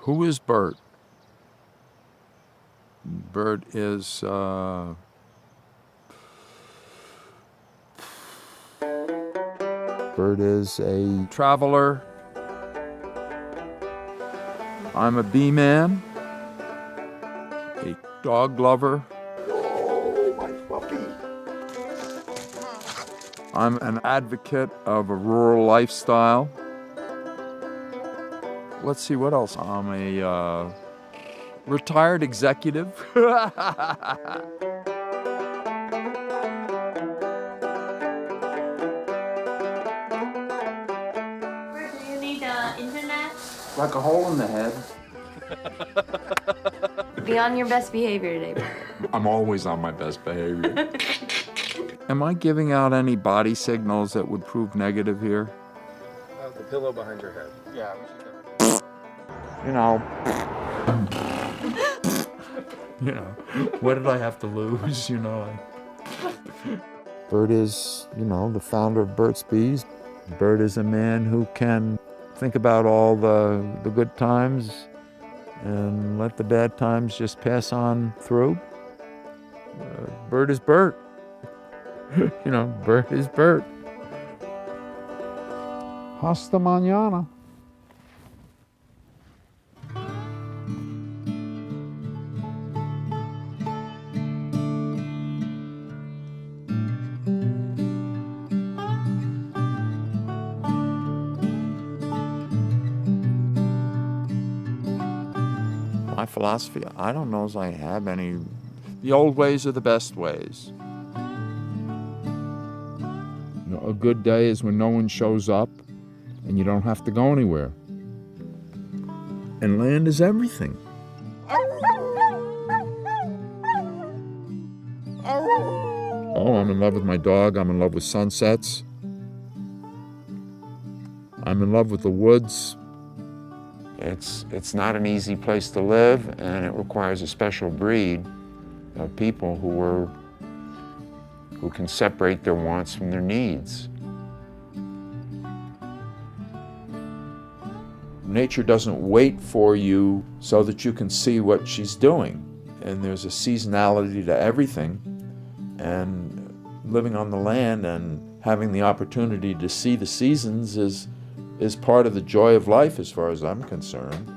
Who is Burt? Burt is, Burt is a traveler. I'm a bee man, a dog lover. Oh, my puppy. I'm an advocate of a rural lifestyle. Let's see, what else? I'm a retired executive. Burt, do you need internet? Like a hole in the head. Be on your best behavior today, Burt. I'm always on my best behavior. Am I giving out any body signals that would prove negative here? The pillow behind your head. Yeah, we should You know, what did I have to lose, Burt is, the founder of Burt's Bees. Burt is a man who can think about all the good times and let the bad times just pass on through. Burt is Burt. Burt is Burt. Hasta mañana. My philosophy, I don't know as I have any. The old ways are the best ways. A good day is when no one shows up and you don't have to go anywhere. And land is everything. Oh, I'm in love with my dog. I'm in love with sunsets. I'm in love with the woods. It's not an easy place to live, and it requires a special breed of people who can separate their wants from their needs. Nature doesn't wait for you so that you can see what she's doing, and there's a seasonality to everything, and living on the land and having the opportunity to see the seasons is part of the joy of life as far as I'm concerned.